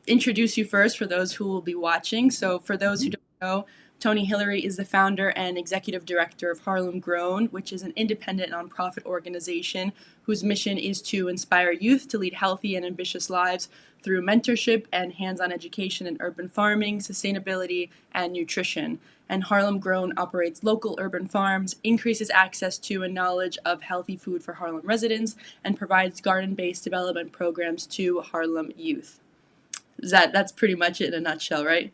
Introduce you first for those who will be watching. So for those who don't know, Tony Hillery is the founder and executive director of Harlem Grown, which is an independent nonprofit organization whose mission is to inspire youth to lead healthy and ambitious lives through mentorship and hands-on education in urban farming, sustainability, and nutrition. And Harlem Grown operates local urban farms, increases access to and knowledge of healthy food for Harlem residents, and provides garden-based development programs to Harlem youth. That's pretty much it in a nutshell, right?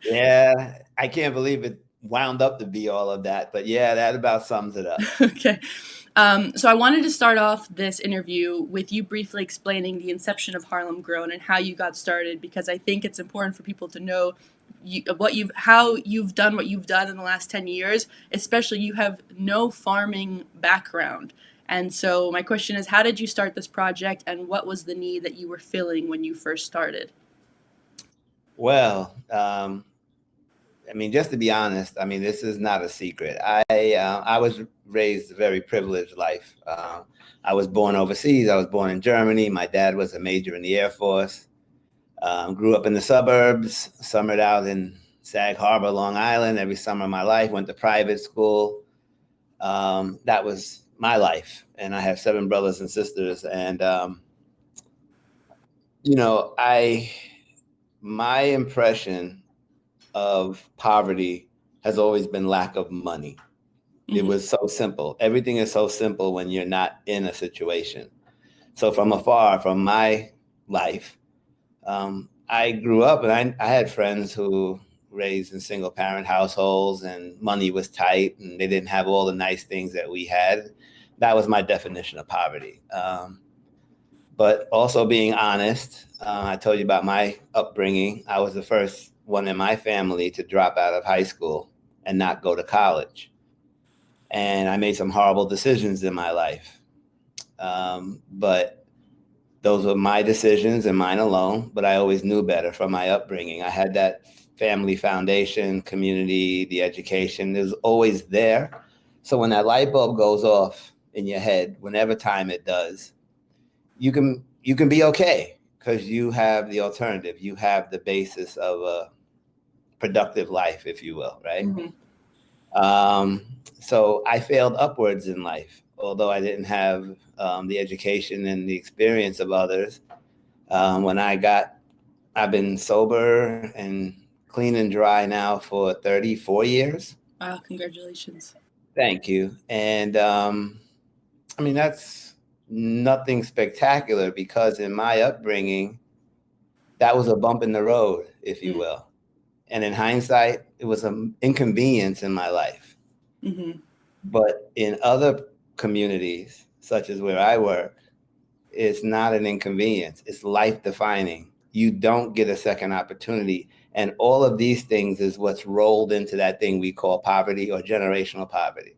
Yeah, I can't believe it wound up to be all of that, but yeah, that about sums it up. Okay. So I wanted to start off this interview with you briefly explaining the inception of Harlem Grown and how you got started, because I think it's important for people to know how you've done what you've done in the last 10 years, especially you have no farming background. And so my question is, how did you start this project, and what was the need that you were filling when you first started? Well, just to be honest, this is not a secret. I was raised a very privileged life. I was born overseas. I was born in Germany. My dad was a major in the Air Force. Grew up in the suburbs, summered out in Sag Harbor, Long Island every summer of my life, went to private school. That was my life. And I have 7 brothers and sisters. And, my impression of poverty has always been lack of money. Mm-hmm. It was so simple. Everything is so simple when you're not in a situation. So from afar, from my life, I grew up and I had friends who raised in single parent households and money was tight and they didn't have all the nice things that we had. That was my definition of poverty. But also being honest, I told you about my upbringing. I was the first one in my family to drop out of high school and not go to college. And I made some horrible decisions in my life. But those were my decisions and mine alone, but I always knew better from my upbringing. I had that family foundation, community, the education, it was always there. So when that light bulb goes off in your head, whenever time it does, you can be okay because you have the alternative. You have the basis of a productive life, if you will, right? Mm-hmm. So I failed upwards in life, although I didn't have the education and the experience of others. I've been sober and clean and dry now for 34 years. Wow, congratulations. Thank you. And that's nothing spectacular because in my upbringing, that was a bump in the road, if you will. And in hindsight, it was an inconvenience in my life. Mm-hmm. But in other communities, such as where I work, it's not an inconvenience. It's life defining. You don't get a second opportunity. And all of these things is what's rolled into that thing we call poverty or generational poverty.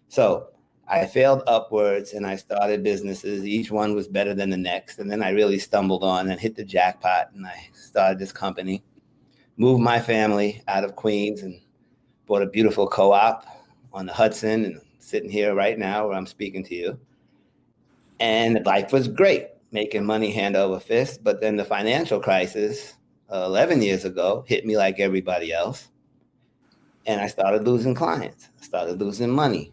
So I failed upwards and I started businesses. Each one was better than the next. And then I really stumbled on and hit the jackpot. And I started this company, moved my family out of Queens and bought a beautiful co-op on the Hudson and sitting here right now where I'm speaking to you. And life was great, making money hand over fist. But then the financial crisis 11 years ago hit me like everybody else. And I started losing clients. I started losing money.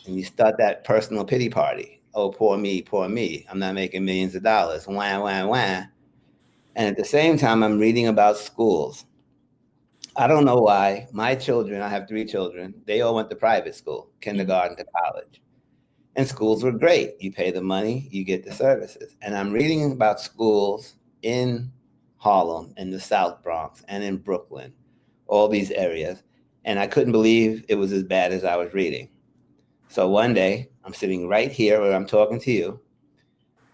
And you start that personal pity party. Oh, poor me, poor me. I'm not making millions of dollars. Wah, wah, wah. And at the same time, I'm reading about schools. I don't know why. My children, I have 3 children, they all went to private school, kindergarten to college. And schools were great. You pay the money, you get the services. And I'm reading about schools in Harlem, in the South Bronx, and in Brooklyn, all these areas. And I couldn't believe it was as bad as I was reading. So one day, I'm sitting right here where I'm talking to you.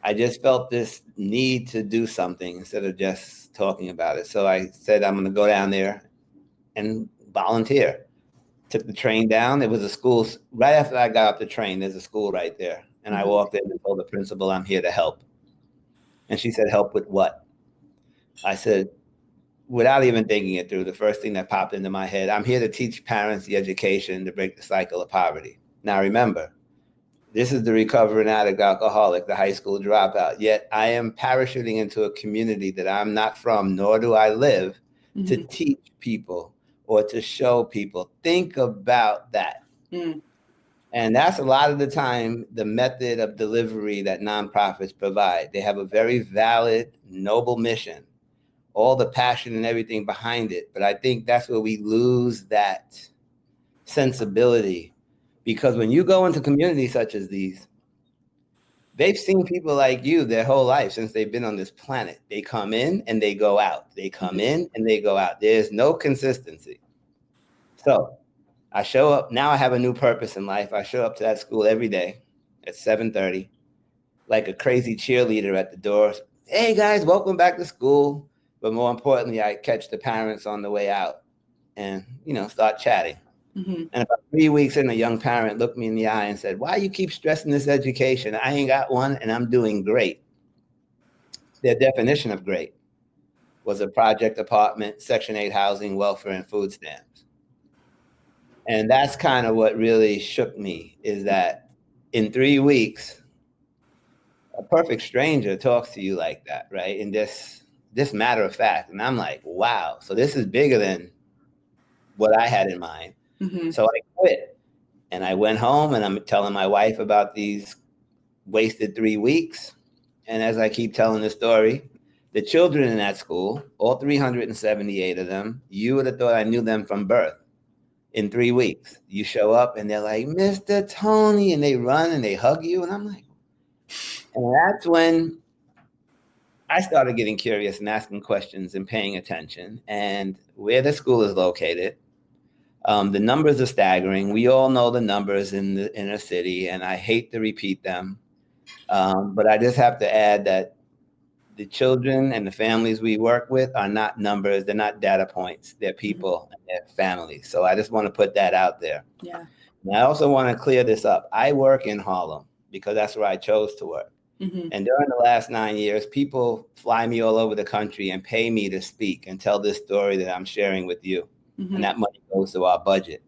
I just felt this need to do something instead of just talking about it. So I said, I'm going to go down there and volunteer. Took the train down. There was a school. Right after I got off the train, there's a school right there. And I walked in and told the principal, I'm here to help. And she said, help with what? I said, without even thinking it through, the first thing that popped into my head, I'm here to teach parents the education to break the cycle of poverty. Now, remember, This is the recovering addict alcoholic, the high school dropout. Yet I am parachuting into a community that I'm not from, nor do I live, to teach people or to show people. Think about that. And that's a lot of the time the method of delivery that nonprofits provide. They have a very valid, noble mission, all the passion and everything behind it. But I think that's where we lose that sensibility. Because when you go into communities such as these, they've seen people like you their whole life since they've been on this planet. They come in and they go out. They come in and they go out. There's no consistency. So I show up. Now I have a new purpose in life. I show up to that school every day at 7:30, like a crazy cheerleader at the door. Hey, guys, welcome back to school. But more importantly, I catch the parents on the way out and, start chatting. And about 3 weeks in, a young parent looked me in the eye and said, why you keep stressing this education? I ain't got one and I'm doing great. Their definition of great was a project apartment, Section 8 housing, welfare, and food stamps. And that's kind of what really shook me, is that in 3 weeks, a perfect stranger talks to you like that, right? And this matter of fact. And I'm like, wow, so this is bigger than what I had in mind. So I quit and I went home and I'm telling my wife about these wasted 3 weeks. And as I keep telling the story, the children in that school, all 378 of them, you would have thought I knew them from birth. In 3 weeks, you show up and they're like, Mr. Tony, and they run and they hug you. And I'm like, and that's when I started getting curious and asking questions and paying attention. And where the school is located, the numbers are staggering. We all know the numbers in the inner city, and I hate to repeat them. But I just have to add that the children and the families we work with are not numbers. They're not data points. They're people and they're families. So I just want to put that out there. Yeah. And I also want to clear this up. I work in Harlem because that's where I chose to work. And during the last 9 years, people fly me all over the country and pay me to speak and tell this story that I'm sharing with you. And that money goes to our budget.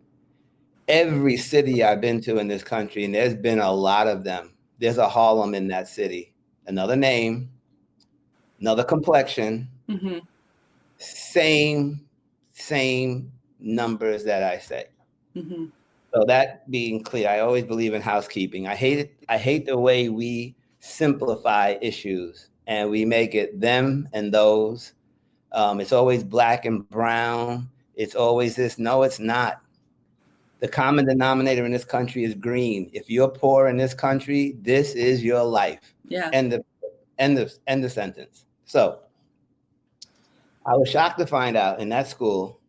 Every city I've been to in this country, and there's been a lot of them, there's a Harlem in that city. Another name, another complexion, same numbers that I say. So that being clear, I always believe in housekeeping. I hate the way we simplify issues and we make it them and those. It's always black and brown. It's always this. No, it's not. The common denominator in this country is green. If you're poor in this country, this is your life. Yeah. End of sentence. So I was shocked to find out in that school,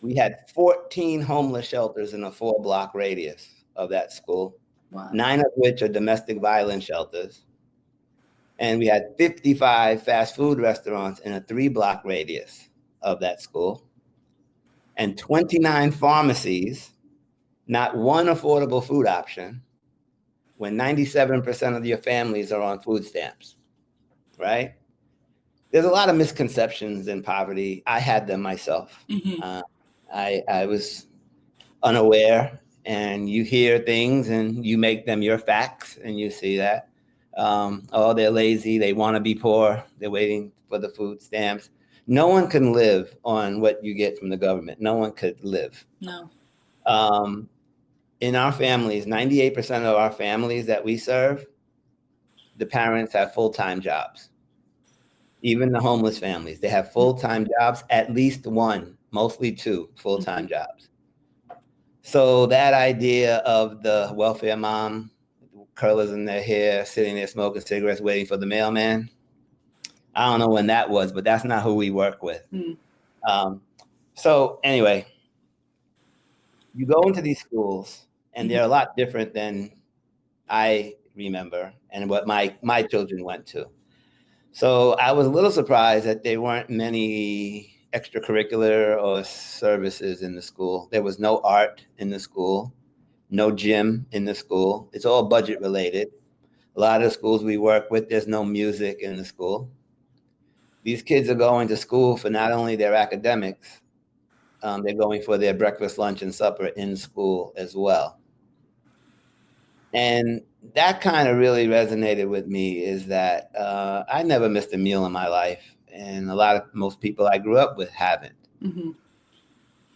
we had 14 homeless shelters in a 4-block radius of that school. Wow. 9 of which are domestic violence shelters. And we had 55 fast food restaurants in a 3-block radius of that school. And 29 pharmacies, not one affordable food option, when 97% of your families are on food stamps, right? There's a lot of misconceptions in poverty. I had them myself. I was unaware, and you hear things and you make them your facts, and you see that. Oh, they're lazy. They want to be poor. They're waiting for the food stamps. No one can live on what you get from the government. No one could live. No. In our families, 98% of our families that we serve, the parents have full-time jobs. Even the homeless families, they have full-time jobs, at least one, mostly 2 full-time jobs. So that idea of the welfare mom, curlers in their hair, sitting there smoking cigarettes, waiting for the mailman, I don't know when that was, but that's not who we work with. So anyway, you go into these schools and they're a lot different than I remember and what my children went to. So I was a little surprised that there weren't many extracurricular or services in the school. There was no art in the school, no gym in the school. It's all budget related. A lot of the schools we work with, there's no music in the school. These kids are going to school for not only their academics, they're going for their breakfast, lunch, and supper in school as well. And that kind of really resonated with me, is that I never missed a meal in my life. And most people I grew up with haven't. Mm-hmm.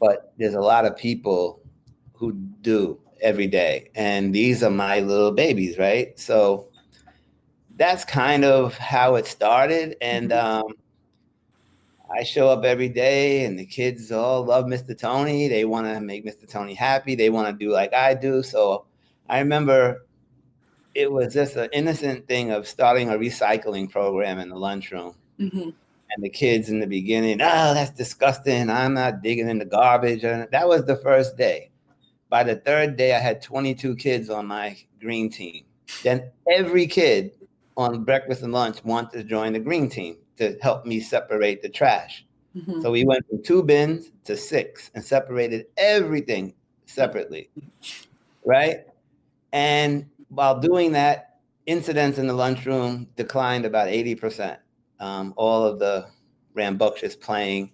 But there's a lot of people who do every day. And these are my little babies, right? So that's kind of how it started. And I show up every day, and the kids all love Mr. Tony. They want to make Mr. Tony happy. They want to do like I do. So I remember it was just an innocent thing of starting a recycling program in the lunchroom. Mm-hmm. And the kids in the beginning, oh, that's disgusting. I'm not digging in the garbage. And that was the first day. By the third day, I had 22 kids on my green team. Then every kid on breakfast and lunch wanted to join the green team to help me separate the trash. Mm-hmm. So we went from 2 bins to 6 and separated everything separately, right? And while doing that, incidents in the lunchroom declined about 80%. All of the rambunctious playing.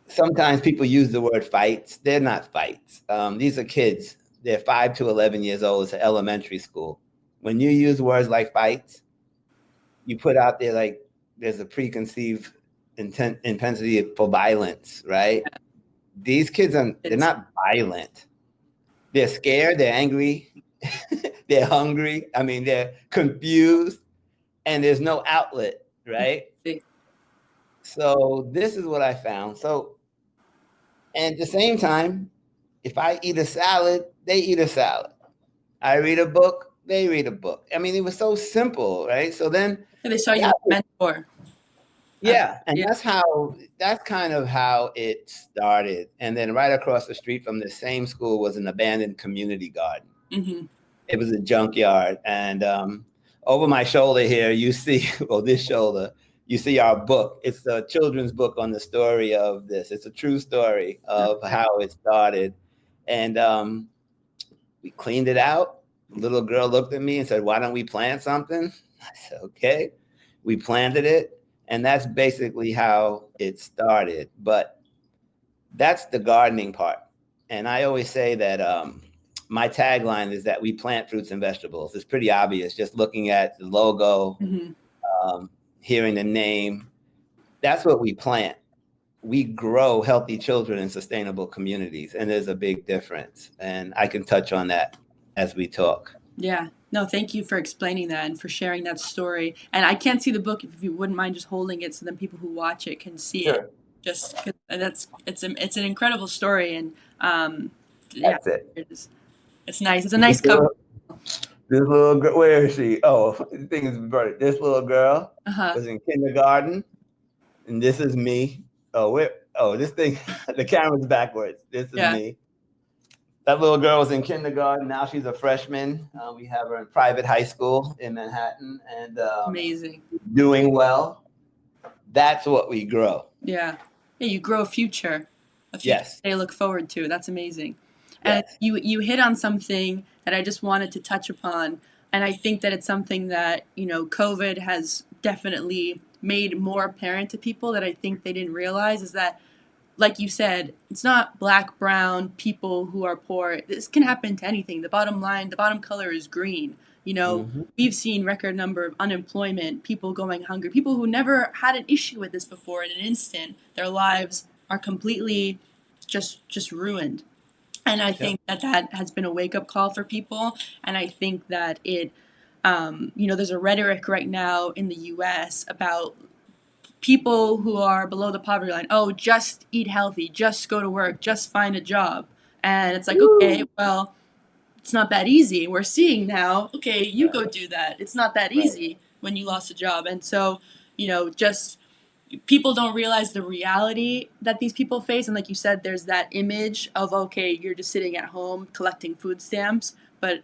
Sometimes people use the word fights. They're not fights. These are kids. They're 5 to 11 years old. It's an elementary school. When you use words like fights, you put out there like there's a preconceived intensity for violence, right? These kids they're not violent. They're scared, they're angry, they're hungry. I mean, they're confused, and there's no outlet, right? So this is what I found. So, and at the same time, if I eat a salad, they eat a salad. I read a book, they read a book. I mean, it was so simple, right? So then they saw you as a mentor. Yeah, and that's kind of how it started. And then right across the street from the same school was an abandoned community garden. Mm-hmm. It was a junkyard, and over my shoulder here, you see, well, this shoulder, you see our book. It's a children's book on the story of this. It's a true story of how it started, and we cleaned it out. The little girl looked at me and said, "Why don't we plant something?" I said, "Okay." We planted it. And that's basically how it started. But that's the gardening part. And I always say that my tagline is that we plant fruits and vegetables. It's pretty obvious just looking at the logo, hearing the name. That's what we plant. We grow healthy children in sustainable communities. And there's a big difference. And I can touch on that as we talk. Yeah. No, thank you for explaining that and for sharing that story. And I can't see the book, if you wouldn't mind just holding it so then people who watch it can see it. Just it's an incredible story, and That's it. It's nice. It's a nice cover. This little girl, where is she? Oh, the thing is inverted. This little girl was in kindergarten, and this is me. This thing, the camera's backwards. This is me. That little girl was in kindergarten. Now she's a freshman. We have her in private high school in Manhattan, and amazing, doing well. That's what we grow. Yeah, you grow a future Yes. they look forward to. That's amazing. And you hit on something that I just wanted to touch upon, and I think that it's something that COVID has definitely made more apparent to people that I think they didn't realize, is that, like you said, it's not black, brown, people who are poor. This can happen to anything. The bottom line, the bottom color is green. We've seen record number of unemployment, people going hungry, people who never had an issue with this before. In an instant, their lives are completely just ruined. And I think that has been a wake-up call for people. And I think that it, there's a rhetoric right now in the U.S. about people who are below the poverty line. Oh, just eat healthy, just go to work, just find a job. And it's like, okay, well, it's not that easy. We're seeing now, okay, you go do that. It's not that easy when you lost a job. And so, just people don't realize the reality that these people face. And like you said, there's that image of, okay, you're just sitting at home collecting food stamps, but,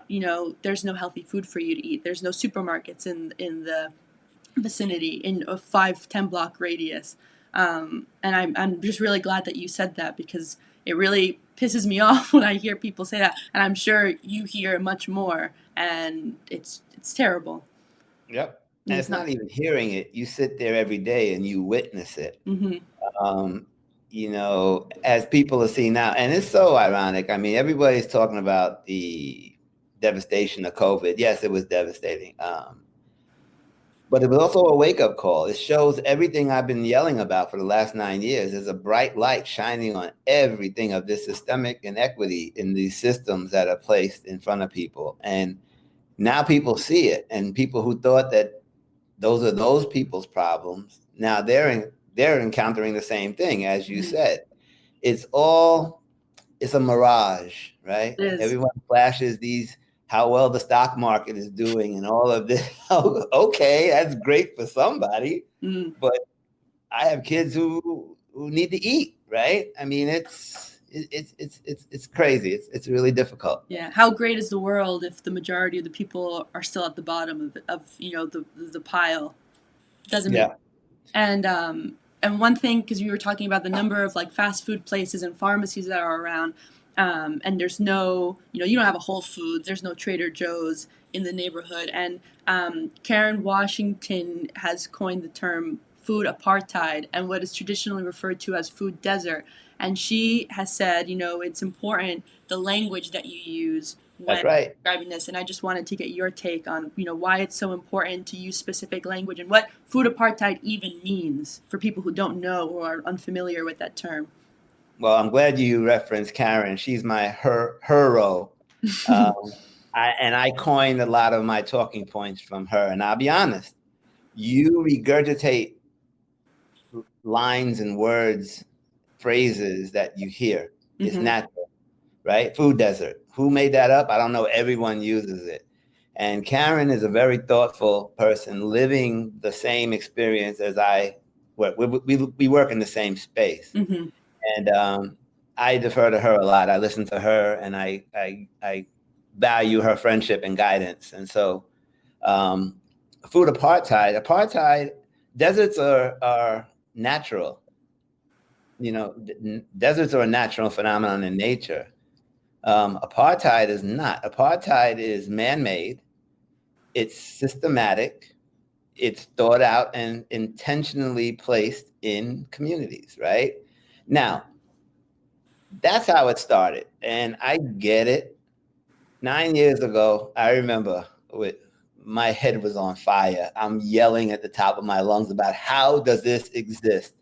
there's no healthy food for you to eat. There's no supermarkets in the vicinity in a 5-10 block radius. And I'm just really glad that you said that, because it really pisses me off when I hear people say that. And I'm sure you hear much more, and it's terrible. Yep. And it's not even hearing it. You sit there every day and you witness it. As people are seeing now, and it's so ironic. I mean, everybody's talking about the devastation of COVID. Yes, it was devastating. But it was also a wake-up call. It shows everything I've been yelling about for the last 9 years. There's a bright light shining on everything of this systemic inequity in these systems that are placed in front of people. And now people see it. And people who thought that those are those people's problems, now they're encountering the same thing, as you said. It's a mirage, right? Everyone flashes how well the stock market is doing and all of this. Okay, that's great for somebody, but I have kids who need to eat, right? I mean, it's crazy. It's really difficult. Yeah. How great is the world if the majority of the people are still at the bottom of the pile? Doesn't make. And one thing, because we were talking about the number of like fast food places and pharmacies that are around, and there's no, you don't have a Whole Foods, there's no Trader Joe's in the neighborhood. And Karen Washington has coined the term food apartheid and what is traditionally referred to as food desert. And she has said, it's important the language that you use when describing this. And I just wanted to get your take on, why it's so important to use specific language and what food apartheid even means for people who don't know or are unfamiliar with that term. Well, I'm glad you referenced Karen. She's my hero. I coined a lot of my talking points from her. And I'll be honest, you regurgitate lines and words, phrases that you hear. It's natural, right? Food desert. Who made that up? I don't know. Everyone uses it. And Karen is a very thoughtful person living the same experience as I work. We work in the same space. And I defer to her a lot. I listen to her and I value her friendship and guidance. And so food apartheid, deserts are natural. Deserts are a natural phenomenon in nature. Apartheid is not. Apartheid is man-made. It's systematic. It's thought out and intentionally placed in communities, right? Now, that's how it started. And I get it. 9 years ago, I remember my head was on fire. I'm yelling at the top of my lungs about how does this exist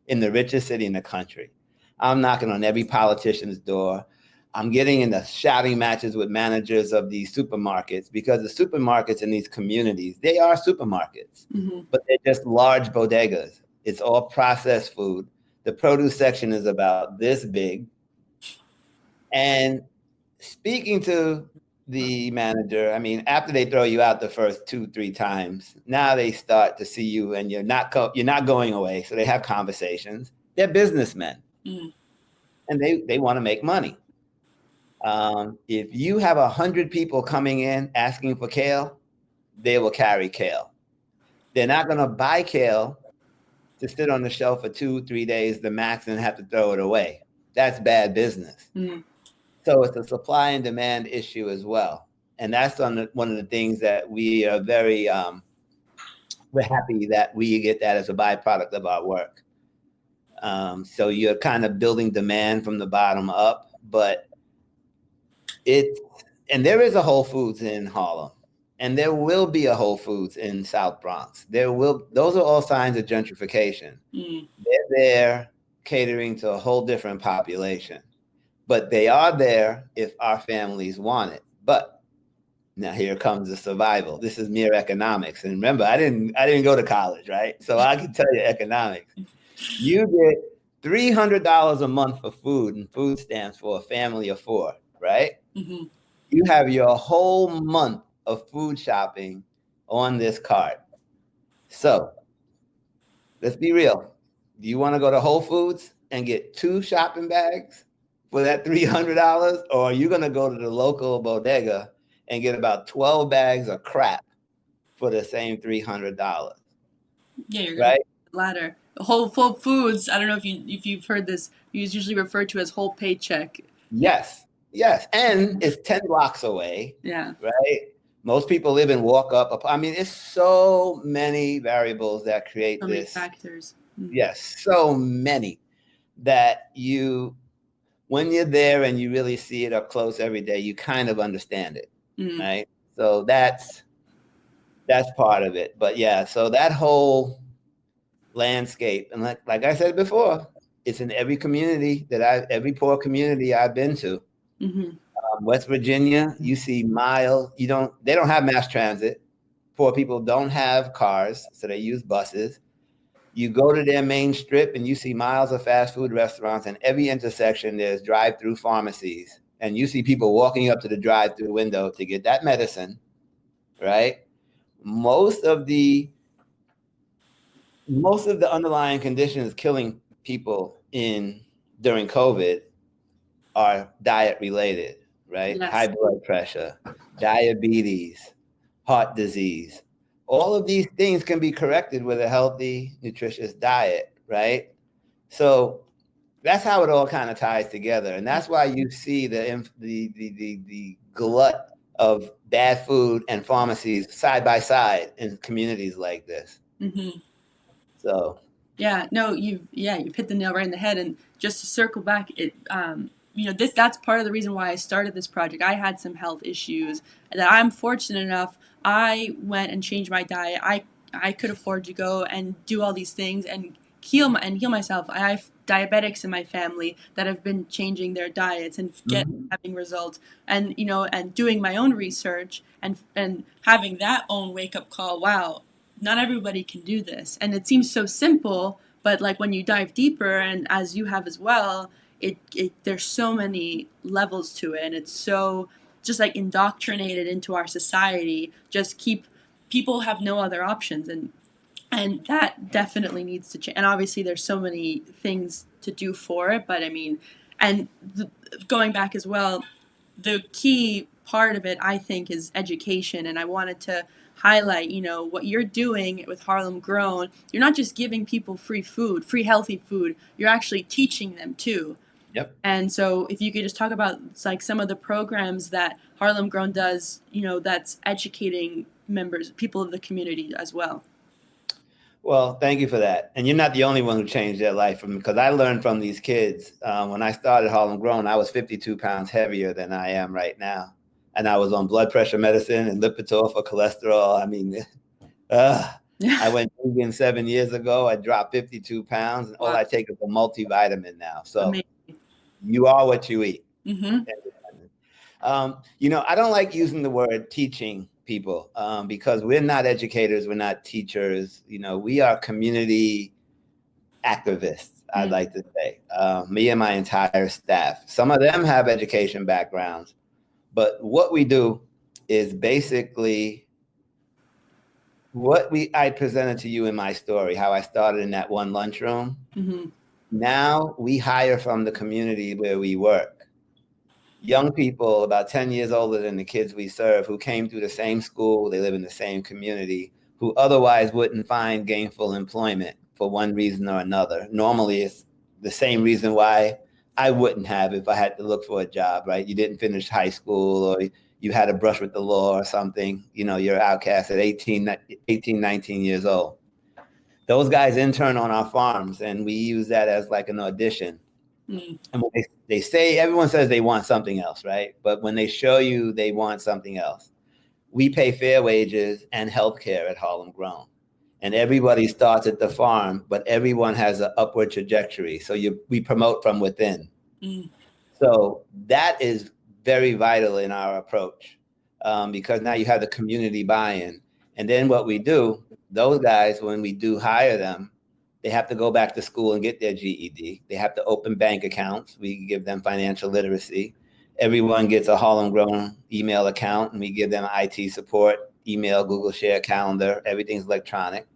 in the richest city in the country? I'm knocking on every politician's door. I'm getting into shouting matches with managers of these supermarkets because the supermarkets in these communities, they are supermarkets, but they're just large bodegas. It's all processed food. The produce section is about this big. And speaking to the manager, I mean, after they throw you out the first 2-3 times, now they start to see you and you're not going away. So they have conversations. They're businessmen and they want to make money. If you have 100 people coming in asking for kale, they will carry kale. They're not going to buy kale to sit on the shelf for 2-3 days, the max, and have to throw it away. That's bad business. So it's a supply and demand issue as well. And that's one of the things that we are we're happy that we get that as a byproduct of our work. So you're kind of building demand from the bottom up, but and there is a Whole Foods in Harlem, and there will be a Whole Foods in South Bronx. Those are all signs of gentrification. They're there catering to a whole different population, but they are there if our families want it. But now here comes the survival. This is mere economics. And remember, I didn't go to college, right? So I can tell you economics. You get $300 a month for food and food stamps for a family of 4, right? You have your whole month of food shopping on this card. So let's be real. Do you want to go to Whole Foods and get 2 shopping bags for that $300? Or are you going to go to the local bodega and get about 12 bags of crap for the same $300? Yeah, you're going to the latter. Whole Foods, I don't know if you've heard this, it's usually referred to as whole paycheck. Yes. And it's 10 blocks away. Yeah. Right? Most people live in walk up. I mean, it's so many variables that create many factors. Yes, so many that when you're there and you really see it up close every day, you kind of understand it. right? So that's part of it. But yeah, so that whole landscape, and like I said before, it's in every community every poor community I've been to. West Virginia, you see they don't have mass transit. Poor people don't have cars, so they use buses. You go to their main strip and you see miles of fast food restaurants, and every intersection there's drive-through pharmacies. And you see people walking up to the drive-through window to get that medicine, right? Most of the underlying conditions killing people during COVID are diet related, right? High Yes. blood pressure, diabetes, heart disease. All of these things can be corrected with a healthy, nutritious diet, right? So that's how it all kind of ties together, and that's why you see the glut of bad food and pharmacies side by side in communities like this. So Yeah, no, you've hit the nail right in the head. And just to circle back, that's part of the reason why I started this project. I had some health issues that I'm fortunate enough I went and changed my diet. I could afford to go and do all these things and heal myself. I have diabetics in my family that have been changing their diets and having results, and and doing my own research and having that own wake up call. Wow, not everybody can do this. And it seems so simple, but like when you dive deeper, and as you have as well, it there's so many levels to it, and it's so just like indoctrinated into our society. Just keep people have no other options, and that definitely needs to change. And obviously there's so many things to do for it, but I mean, and going back as well, the key part of it, I think, is education. And I wanted to highlight, what you're doing with Harlem Grown. You're not just giving people free food, free healthy food. You're actually teaching them too. Yep. And so if you could just talk about like some of the programs that Harlem Grown does, that's educating people of the community as well. Well, thank you for that. And you're not the only one who changed their life, because I learned from these kids. When I started Harlem Grown, I was 52 pounds heavier than I am right now. And I was on blood pressure medicine and Lipitor for cholesterol. I mean, I went vegan 7 years ago. I dropped 52 pounds, and all I take is a multivitamin now. So you are what you eat. I don't like using the word teaching people because we're not educators, we're not teachers. We are community activists, I'd like to say. Me and my entire staff. Some of them have education backgrounds, but what we do is basically I presented to you in my story, how I started in that one lunchroom. Now we hire from the community where we work. Young people about 10 years older than the kids we serve, who came through the same school, they live in the same community, who otherwise wouldn't find gainful employment for one reason or another. Normally, it's the same reason why I wouldn't have if I had to look for a job, right? You didn't finish high school, or you had a brush with the law or something. You're an outcast at 18, 19 years old. Those guys intern on our farms, and we use that as like an audition. And when they say, everyone says they want something else, right? But when they show you they want something else, we pay fair wages and healthcare at Harlem Grown. And everybody starts at the farm, but everyone has an upward trajectory. So we promote from within. So that is very vital in our approach, because now you have the community buy-in. And then what we do, those guys, when we do hire them, they have to go back to school and get their GED. They have to open bank accounts. We give them financial literacy. Everyone gets a Harlem Grown email account, and we give them IT support, email, Google Share, calendar. Everything's electronic.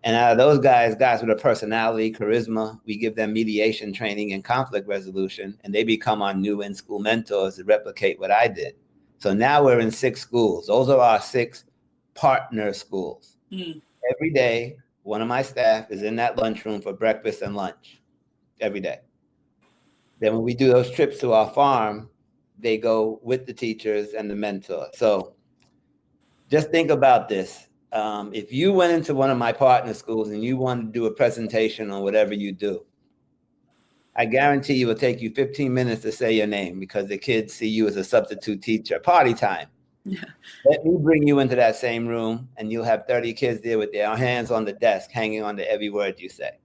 And out of those guys with a personality, charisma, we give them mediation training and conflict resolution, and they become our new in-school mentors to replicate what I did. So now we're in 6 schools. Those are our 6 partner schools. Every day, one of my staff is in that lunchroom for breakfast and lunch every day. Then when we do those trips to our farm, they go with the teachers and the mentor. So just think about this. If you went into one of my partner schools and you wanted to do a presentation on whatever you do, I guarantee you it will take you 15 minutes to say your name, because the kids see you as a substitute teacher. Party time. Yeah. Let me bring you into that same room, and you'll have 30 kids there with their hands on the desk, hanging on to every word you say.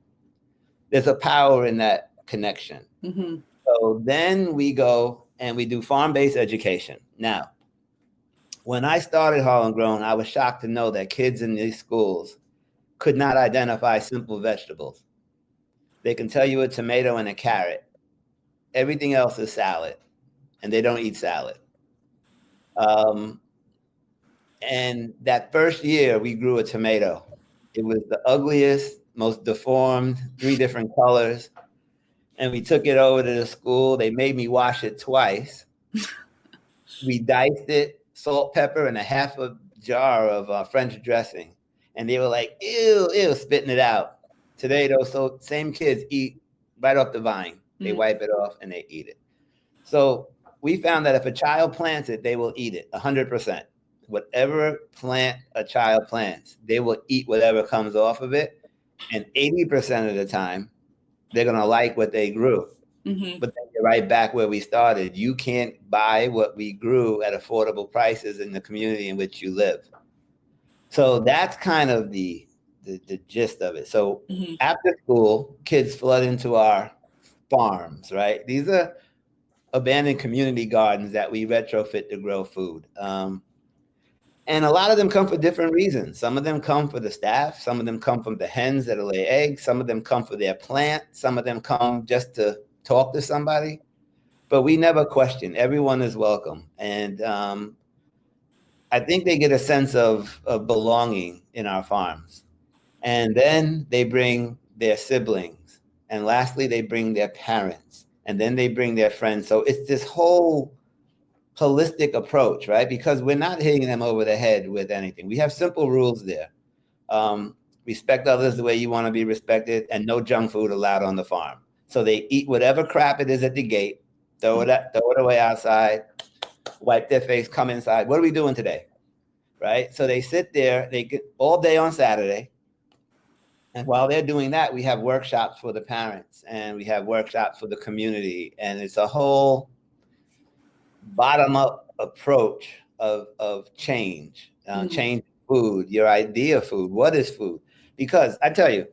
There's a power in that connection. Mm-hmm. So then we go and we do farm-based education. Now, when I started Harlem Grown, I was shocked to know that kids in these schools could not identify simple vegetables. They can tell you a tomato and a carrot. Everything else is salad, and they don't eat salad. Um, and that first year, we grew a tomato. It was the ugliest, most deformed, 3 different colors. And we took it over to the school. They made me wash it twice. We diced it, salt, pepper, and a half a jar of French dressing. And they were like, ew, ew, spitting it out. Today, those same kids eat right off the vine. They wipe it off and they eat it. So we found that if a child plants it, they will eat it 100%. Whatever plant a child plants, they will eat whatever comes off of it. And 80% of the time, they're going to like what they grew. Mm-hmm. But then you're right back where we started. You can't buy what we grew at affordable prices in the community in which you live. So that's kind of the gist of it. So after school, kids flood into our farms, right? These are abandoned community gardens that we retrofit to grow food. And a lot of them come for different reasons. Some of them come for the staff. Some of them come from the hens that lay eggs. Some of them come for their plant. Some of them come just to talk to somebody. But we never question. Everyone is welcome. And I think they get a sense of belonging in our farms. And then they bring their siblings. And lastly, they bring their parents. And then they bring their friends. So it's this whole holistic approach, right? Because we're not hitting them over the head with anything. We have simple rules there. Respect others the way you want to be respected, and no junk food allowed on the farm. So they eat whatever crap it is at the gate, throw it away outside, wipe their face, come inside. What are we doing today? Right? So they sit there, they get all day on Saturday. And while they're doing that, we have workshops for the parents and we have workshops for the community. And it's a whole bottom-up approach of change, change food, your idea of food. What is food? Because I tell you,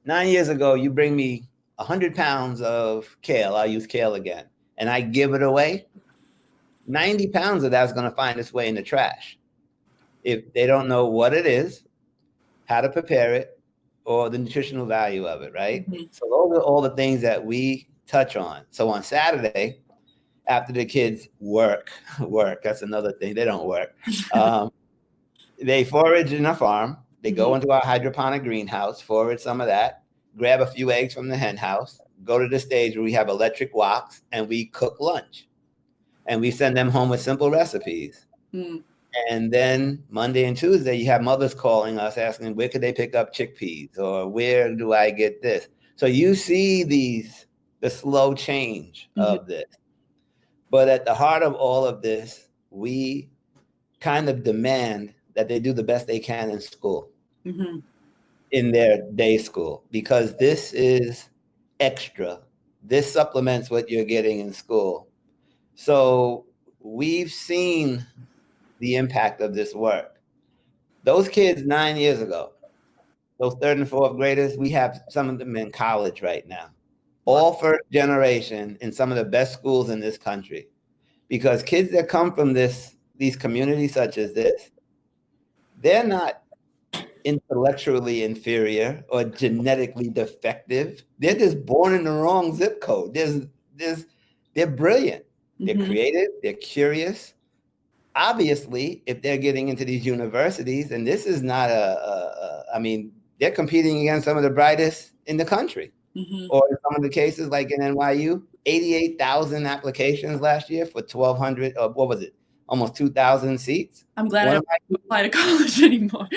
9 years ago, you bring me 100 pounds of kale. I'll use kale again. And I give it away. 90 pounds of that's going to find its way in the trash if they don't know what it is, how to prepare it, or the nutritional value of it, right? So those are all the things that we touch on. So on Saturday, after the kids work, that's another thing, they don't work. They forage in a farm. They go into our hydroponic greenhouse, forage some of that, grab a few eggs from the hen house, go to the stage where we have electric woks, and we cook lunch. And we send them home with simple recipes. And then Monday and Tuesday, you have mothers calling us asking, where could they pick up chickpeas? Or where do I get this? So you see the slow change of this. But at the heart of all of this, we kind of demand that they do the best they can in school, in their day school, because this is extra. This supplements what you're getting in school. So we've seen the impact of this work. Those kids 9 years ago, those 3rd and 4th graders, we have some of them in college right now. All first generation in some of the best schools in this country. Because kids that come from these communities such as this, they're not intellectually inferior or genetically defective. They're just born in the wrong zip code. They're brilliant. They're creative. They're curious. Obviously, if they're getting into these universities, and this is not I mean, they're competing against some of the brightest in the country. Or in some of the cases, like in NYU, 88,000 applications last year for 1,200, or what was it? Almost 2,000 seats. I'm glad I don't apply to college anymore.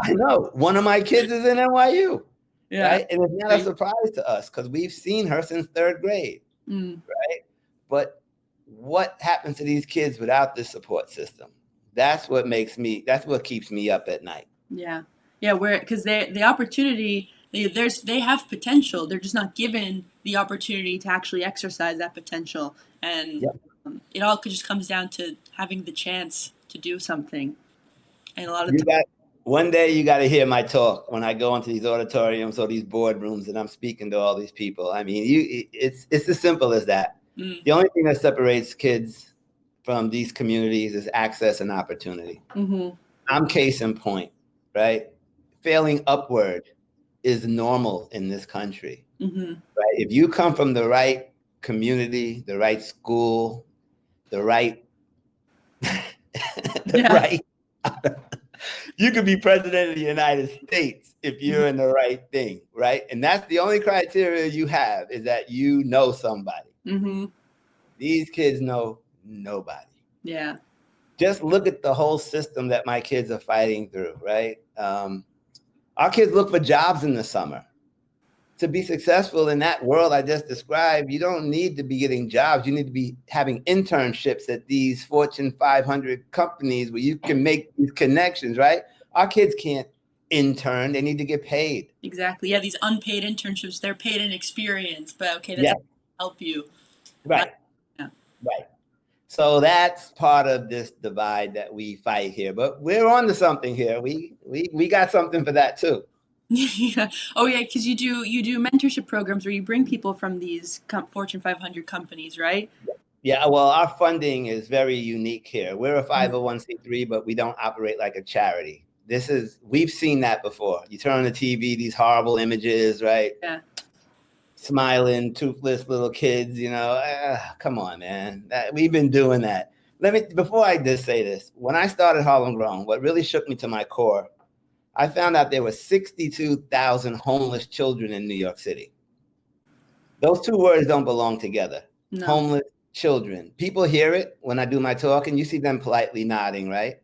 I know. One of my kids is in NYU. Yeah. Right? And it's not a surprise to us because we've seen her since 3rd grade. Right? But what happens to these kids without this support system? That's what keeps me up at night. Yeah. Yeah, because the opportunity, they have potential. They're just not given the opportunity to actually exercise that potential. And it all just comes down to having the chance to do something. And a lot of one day you got to hear my talk when I go into these auditoriums or these boardrooms and I'm speaking to all these people. I mean, it's as simple as that. The only thing that separates kids from these communities is access and opportunity. I'm case in point, right? Failing upward is normal in this country, right? If you come from the right community, the right school, the right, right, you could be president of the United States if you're in the right thing, right? And that's the only criteria you have, is that you know somebody. These kids know nobody. Yeah. Just look at the whole system that my kids are fighting through, right? Our kids look for jobs in the summer. To be successful in that world I just described, you don't need to be getting jobs. You need to be having internships at these Fortune 500 companies where you can make these connections, right? Our kids can't intern. They need to get paid. Exactly. Yeah, these unpaid internships, they're paid in experience, but okay, that's help you. Right. Right. So that's part of this divide that we fight here. But we're on to something here. We got something for that too. Yeah. Oh yeah, because you do mentorship programs where you bring people from these Fortune 500 companies, right? Yeah, well, our funding is very unique here. We're a 501c3, but we don't operate like a charity. We've seen that before. You turn on the TV, these horrible images, right? Yeah. Smiling, toothless little kids, come on, man. We've been doing that. Before I just say this, when I started Harlem Grown, what really shook me to my core, I found out there were 62,000 homeless children in New York City. Those two words don't belong together. No. Homeless children. People hear it when I do my talk and you see them politely nodding, right?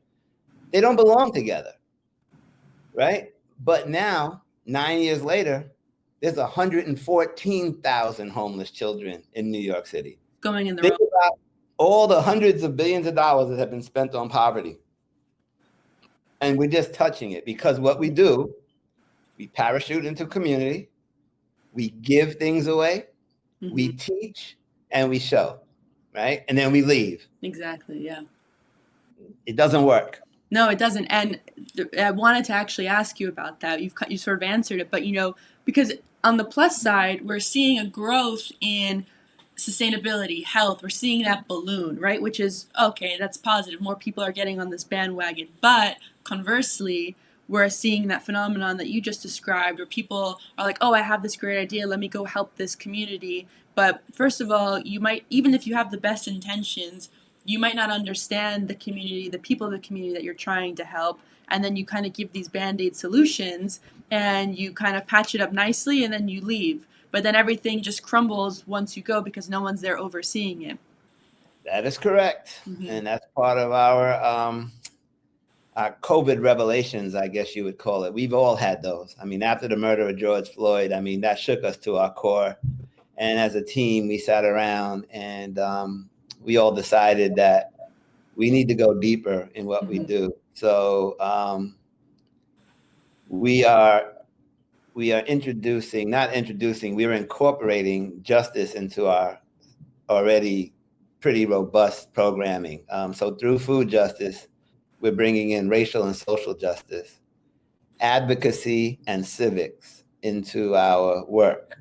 They don't belong together, right? But now, 9 years later, there's 114,000 homeless children in New York City. Going in the Think about all the hundreds of billions of dollars that have been spent on poverty. And we're just touching it because what we do, we parachute into community, we give things away, we teach, and we show, right? And then we leave. Exactly, yeah. It doesn't work. No, it doesn't. And I wanted to actually ask you about that. You sort of answered it, but because on the plus side, we're seeing a growth in sustainability, health. We're seeing that balloon, right? Which is, okay, that's positive. More people are getting on this bandwagon. But conversely, we're seeing that phenomenon that you just described where people are like, oh, I have this great idea. Let me go help this community. But first of all, you might, even if you have the best intentions, you might not understand the community, the people of the community that you're trying to help. And then you kind of give these Band-Aid solutions and you kind of patch it up nicely and then you leave. But then everything just crumbles once you go because no one's there overseeing it. That is correct. And that's part of our COVID revelations, I guess you would call it. We've all had those. I mean, after the murder of George Floyd, that shook us to our core. And as a team, we sat around and we all decided that we need to go deeper in what we do. So we are incorporating justice into our already pretty robust programming. So through food justice, we're bringing in racial and social justice, advocacy, and civics into our work.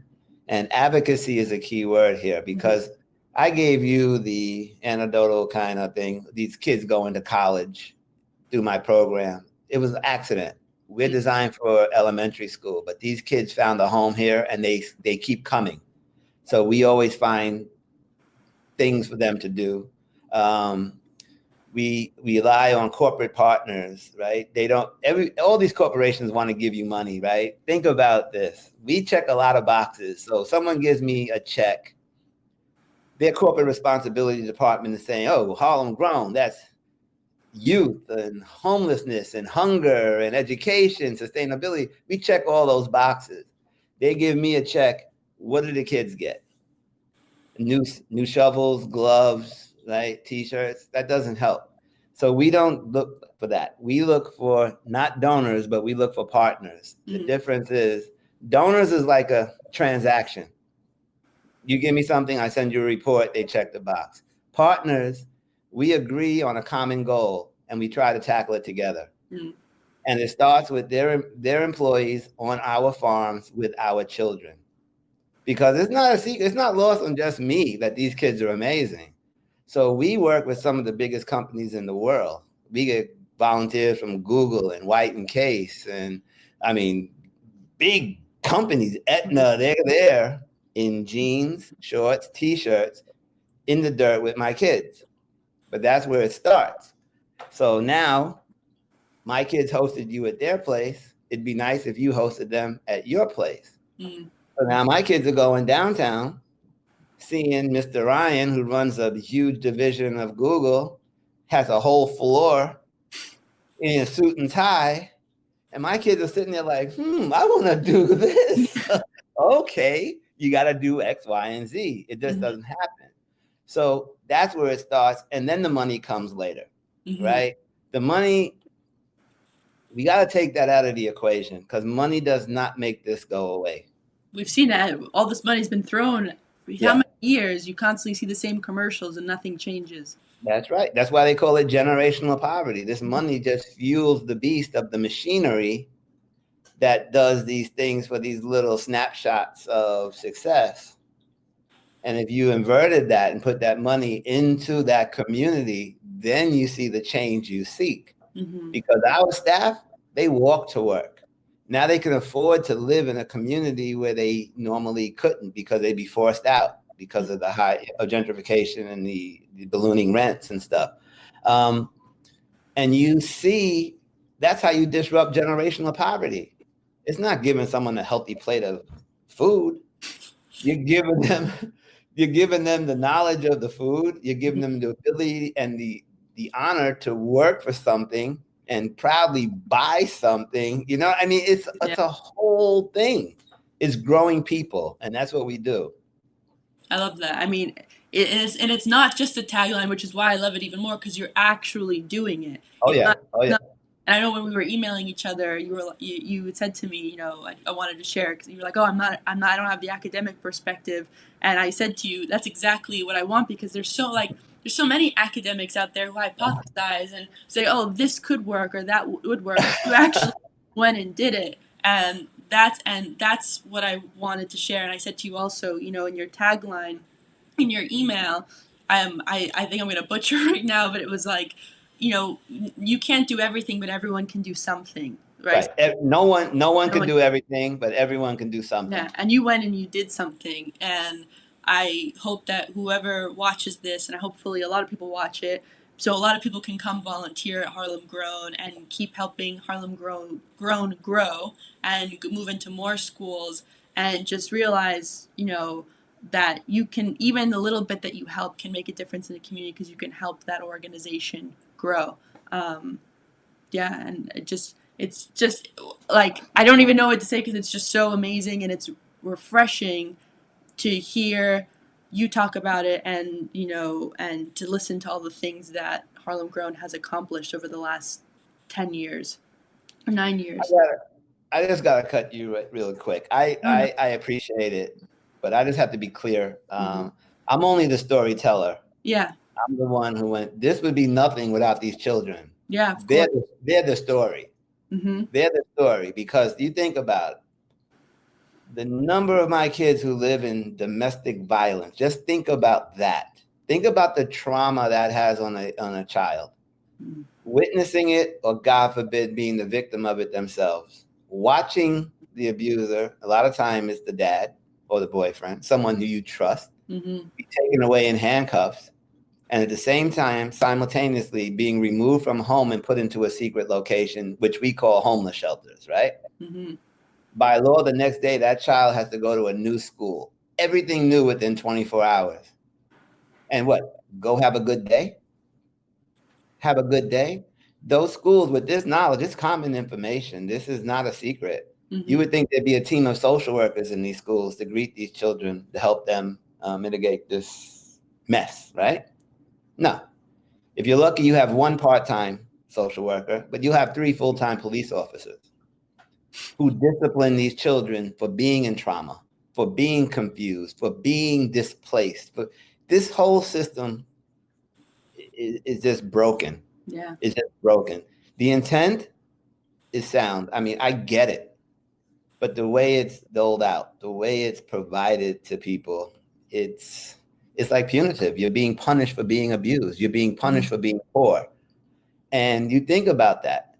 And advocacy is a key word here because I gave you the anecdotal kind of thing, these kids going to college through my program. It was an accident. We're designed for elementary school, but these kids found a home here and they keep coming. So we always find things for them to do. We rely on corporate partners, right? All these corporations want to give you money, right? Think about this. We check a lot of boxes. So someone gives me a check. Their corporate responsibility department is saying, oh, Harlem Grown, that's youth and homelessness and hunger and education, sustainability. We check all those boxes. They give me a check. What do the kids get? New shovels, gloves, right? T-shirts. That doesn't help. So we don't look for that. We look for not donors, but we look for partners. The difference is donors is like a transaction. You give me something, I send you a report, they check the box. Partners, we agree on a common goal and we try to tackle it together. Mm. And it starts with their employees on our farms with our children. Because it's not a secret, it's not lost on just me that these kids are amazing. So we work with some of the biggest companies in the world. We get volunteers from Google and White and Case, and I mean, big companies, Aetna, they're there in jeans, shorts, t-shirts, in the dirt with my kids. But that's where it starts. So now my kids hosted you at their place. It'd be nice if you hosted them at your place. Mm. So now my kids are going downtown, seeing Mr. Ryan, who runs a huge division of Google, has a whole floor in a suit and tie. And my kids are sitting there like, I want to do this. Okay, you got to do X, Y, and Z. It just doesn't happen. So that's where it starts. And then the money comes later, right? The money, we got to take that out of the equation because money does not make this go away. We've seen that. All this money's been thrown. How many years? You constantly see the same commercials and nothing changes. That's right. That's why they call it generational poverty. This money just fuels the beast of the machinery that does these things for these little snapshots of success. And if you inverted that and put that money into that community, then you see the change you seek. Because our staff, they walk to work. Now they can afford to live in a community where they normally couldn't because they'd be forced out because of the high gentrification and the ballooning rents and stuff. And you see, that's how you disrupt generational poverty. It's not giving someone a healthy plate of food. You're giving them the knowledge of the food. You're giving them the ability and the honor to work for something and proudly buy something. You know, I mean, it's a whole thing. It's growing people, and that's what we do. I love that. I mean, it is, and it's not just a tagline, which is why I love it even more because you're actually doing it. Oh yeah. And I know when we were emailing each other, you said to me, you know, I wanted to share because you were like, oh, I don't have the academic perspective, and I said to you, that's exactly what I want because there's so many academics out there who hypothesize and say, oh, this could work or that would work. You actually went and did it, and that's what I wanted to share. And I said to you also, you know, in your tagline, in your email, I think I'm going to butcher right now, but it was like, you know, you can't do everything, but everyone can do something, right? No one can do everything, but everyone can do something. Yeah, and you went and you did something, and I hope that whoever watches this, and hopefully a lot of people watch it, so a lot of people can come volunteer at Harlem Grown and keep helping Harlem Grown grow and move into more schools and just realize, you know, that you can, even the little bit that you help can make a difference in the community because you can help that organization grow. And it's just like, I don't even know what to say because it's just so amazing and it's refreshing to hear you talk about it and, you know, and to listen to all the things that Harlem Grown has accomplished over the last 10 years or 9 years. I just got to cut you real quick. I appreciate it, but I just have to be clear. I'm only the storyteller. Yeah. I'm the one who went, this would be nothing without these children. Yeah, of course. course. They're the story. They're the story because you think about it, the number of my kids who live in domestic violence, just think about that. Think about the trauma that has on a child. Witnessing it, or God forbid, being the victim of it themselves. Watching the abuser, a lot of time it's the dad or the boyfriend, someone who you trust, be taken away in handcuffs, and at the same time, simultaneously being removed from home and put into a secret location, which we call homeless shelters, right? By law, the next day, that child has to go to a new school. Everything new within 24 hours. And what? Go have a good day? Have a good day? Those schools with this knowledge, it's common information. This is not a secret. You would think there'd be a team of social workers in these schools to greet these children, to help them mitigate this mess, right? No. If you're lucky, you have one part-time social worker, but you have 3 full-time police officers who discipline these children for being in trauma, for being confused, for being displaced. This whole system is just broken. Yeah. It's just broken. The intent is sound. I mean, I get it, but the way it's doled out, the way it's provided to people, it's like punitive. You're being punished for being abused. You're being punished for being poor. And you think about that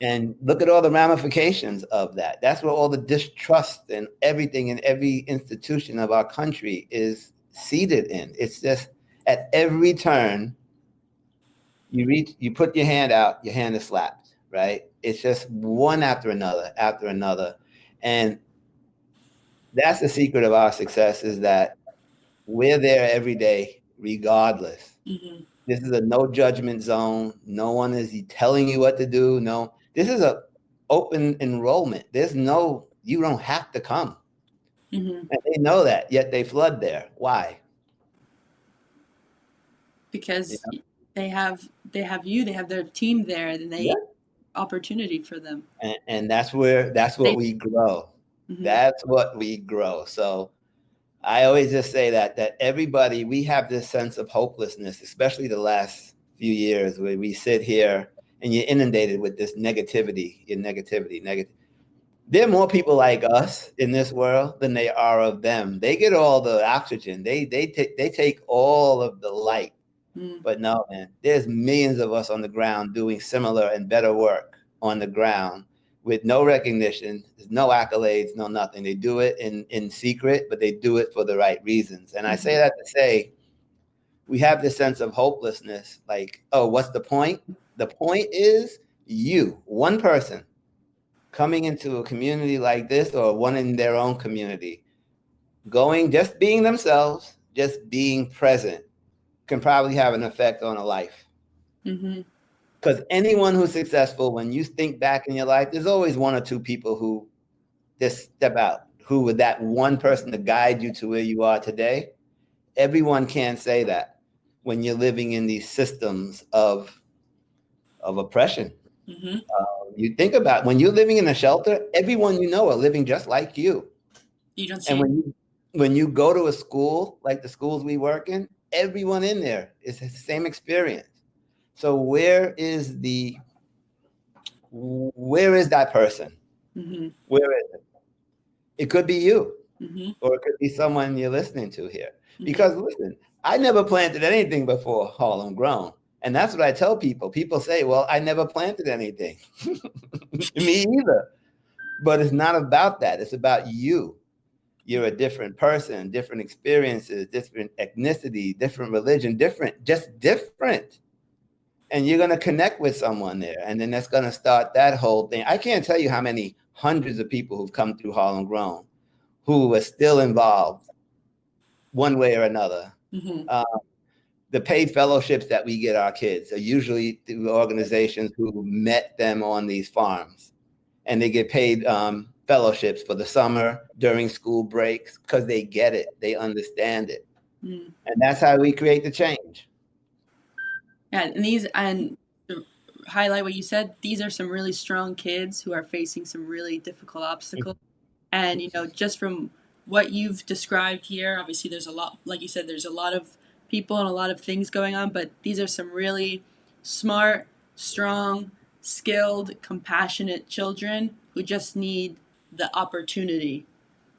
and look at all the ramifications of that. That's where all the distrust and everything in every institution of our country is seated in. It's just at every turn, you put your hand out, your hand is slapped, right? It's just one after another, after another. And that's the secret of our success, is that we're there every day, regardless. Mm-hmm. This is a no judgment zone. No one is telling you what to do. No, this is a open enrollment. You don't have to come. Mm-hmm. And they know that, yet they flood there. Why? Because they have you, they have their team there, and they opportunity for them. And that's what we grow. Mm-hmm. That's what we grow. So I always just say that everybody, we have this sense of hopelessness, especially the last few years, where we sit here and you're inundated with this negativity. There are more people like us in this world than they are of them. They get all the oxygen. They take all of the light. But no, man, there's millions of us on the ground doing similar and better work on the ground with no recognition, no accolades, no nothing. They do it in secret, but they do it for the right reasons. And I say that to say, we have this sense of hopelessness, like, oh, what's the point? The point is one person coming into a community like this, or one in their own community, just being themselves, just being present, can probably have an effect on a life. Because anyone who's successful, when you think back in your life, there's always one or two people who just step out, who were that one person to guide you to where you are today. Everyone can't say that when you're living in these systems of oppression. You think about when you're living in a shelter, everyone you know are living just like you. You don't see. And when you go to a school like the schools we work in, everyone in there is the same experience. So where is that person? Where is it? It could be you, or it could be someone you're listening to here. Because listen, I never planted anything before Harlem Grown. And that's what I tell people. People say, well, I never planted anything. Me either. But it's not about that. It's about you. You're a different person, different experiences, different ethnicity, different religion, just different. And you're going to connect with someone there. And then that's going to start that whole thing. I can't tell you how many hundreds of people who've come through Harlem Grown who are still involved one way or another. The paid fellowships that we get our kids are usually through organizations who met them on these farms. And they get paid fellowships for the summer, during school breaks, because they get it. They understand it. And that's how we create the change. Yeah, and to highlight what you said, these are some really strong kids who are facing some really difficult obstacles. And, just from what you've described here, obviously there's a lot, like you said, there's a lot of people and a lot of things going on, but these are some really smart, strong, skilled, compassionate children who just need the opportunity.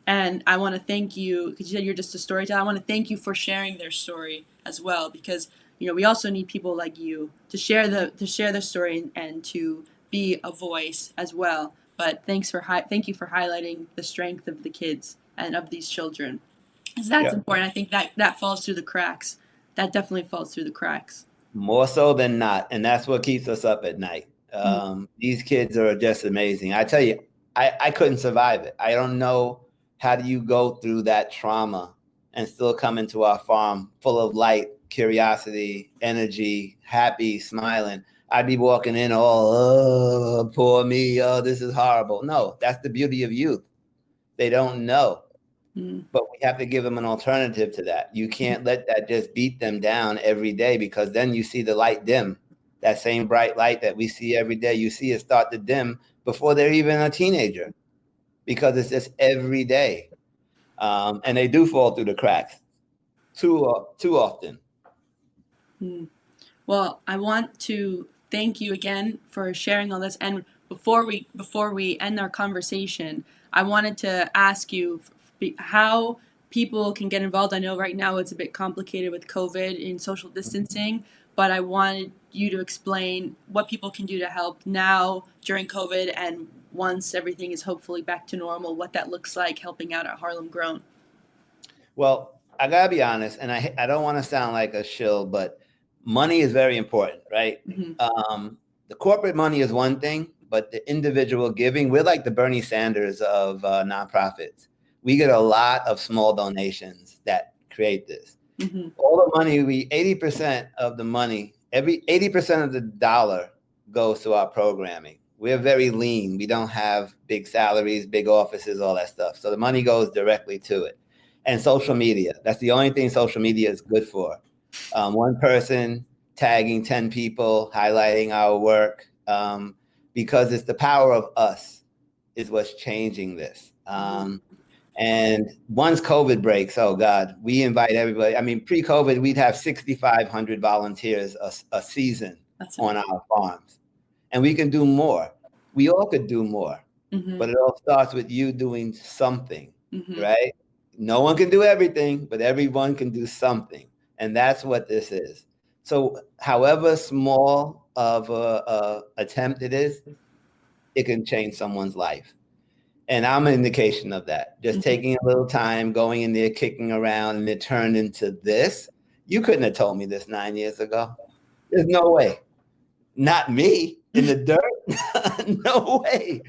And I want to thank you, because you said you're just a storyteller. I want to thank you for sharing their story as well, because we also need people like you to share the story and to be a voice as well. But thank you for highlighting the strength of the kids and of these children, because that's important. I think that falls through the cracks. That definitely falls through the cracks. More so than not, and that's what keeps us up at night. These kids are just amazing. I tell you, I couldn't survive it. I don't know how do you go through that trauma and still come into our farm full of light, curiosity, energy, happy, smiling. I'd be walking in all, oh, poor me, oh, this is horrible. No, that's the beauty of youth. They don't know. But we have to give them an alternative to that. You can't let that just beat them down every day, because then you see the light dim. That same bright light that we see every day, you see it start to dim before they're even a teenager, because it's just every day. And they do fall through the cracks too often. Well, I want to thank you again for sharing all this. And before we end our conversation, I wanted to ask you how people can get involved. I know right now it's a bit complicated with COVID and social distancing, but I wanted you to explain what people can do to help now during COVID and once everything is hopefully back to normal, what that looks like helping out at Harlem Grown. Well, I gotta be honest, and I don't want to sound like a shill, but money is very important, right? The corporate money is one thing, but the individual giving, we're like the Bernie Sanders of nonprofits. We get a lot of small donations that create this. All the money, 80% of the money, 80% of the dollar goes to our programming. We're very lean. We don't have big salaries, big offices, all that stuff. So the money goes directly to it. And social media, that's the only thing social media is good for. One person tagging 10 people, highlighting our work, because it's the power of us is what's changing this. And once COVID breaks, oh God, we invite everybody. I mean, pre-COVID, we'd have 6,500 volunteers a season on our farms. And we can do more. We all could do more. But it all starts with you doing something, right? No one can do everything, but everyone can do something. And that's what this is. So however small of a attempt it is, it can change someone's life. And I'm an indication of that. Just taking a little time, going in there, kicking around, and it turned into this. You couldn't have told me this 9 years ago. There's no way. Not me in the dirt. No way.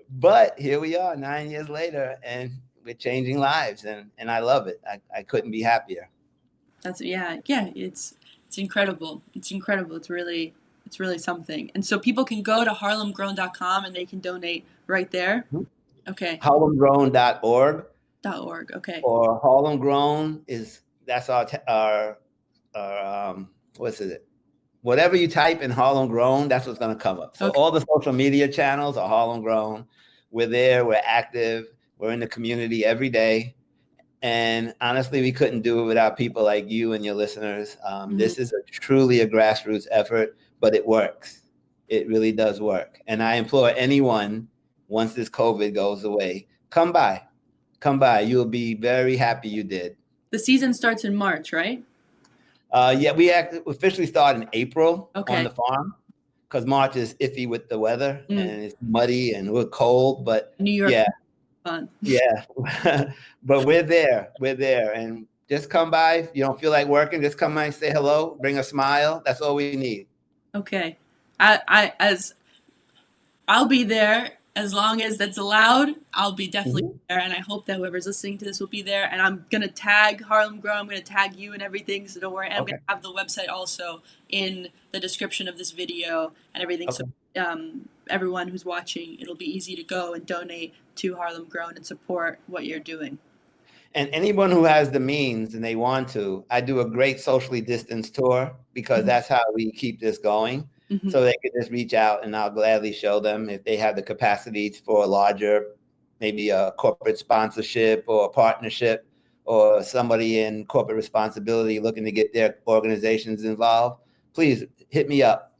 But here we are 9 years later, and we're changing lives, and I love it. I couldn't be happier. That's it's incredible. It's incredible. It's really something. And so people can go to harlemgrown.com and they can donate right there. Okay. Harlemgrown.org. .org. Okay. Or Harlem Grown that's our what's it? Whatever you type in Harlem Grown, that's what's going to come up. So all the social media channels are Harlem Grown. We're there. We're active. We're in the community every day. And honestly, we couldn't do it without people like you and your listeners. This is truly a grassroots effort, but it works. It really does work. And I implore anyone, once this COVID goes away, come by. Come by. You'll be very happy you did. The season starts in March, right? Yeah, we officially start in April on the farm because March is iffy with the weather and it's muddy and we're cold. But New York, fun. Yeah, but we're there. We're there, and just come by. If you don't feel like working, just come by and say hello. Bring a smile. That's all we need. Okay, I'll be there. As long as that's allowed, I'll be definitely there. And I hope that whoever's listening to this will be there. And I'm going to tag Harlem Grown. I'm going to tag you and everything. So don't worry. And I'm going to have the website also in the description of this video and everything. So everyone who's watching, it'll be easy to go and donate to Harlem Grown and support what you're doing. And anyone who has the means and they want to, I do a great socially distanced tour because that's how we keep this going. So they could just reach out and I'll gladly show them if they have the capacity for a larger, maybe a corporate sponsorship or a partnership or somebody in corporate responsibility looking to get their organizations involved. Please hit me up.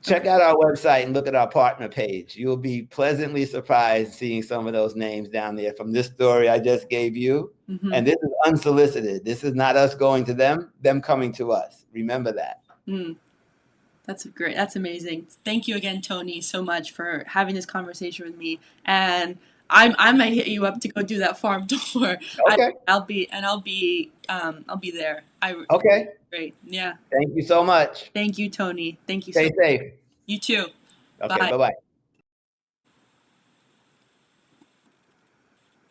Check out our website and look at our partner page. You'll be pleasantly surprised seeing some of those names down there from this story I just gave you. And this is unsolicited. This is not us going to them coming to us. Remember that. That's great. That's amazing. Thank you again, Tony, so much for having this conversation with me. And I might hit you up to go do that farm tour. Okay. I'll be there. Okay. Great. Yeah. Thank you so much. Thank you, Tony. Thank you. Stay safe. You too. Okay. Bye. Bye-bye.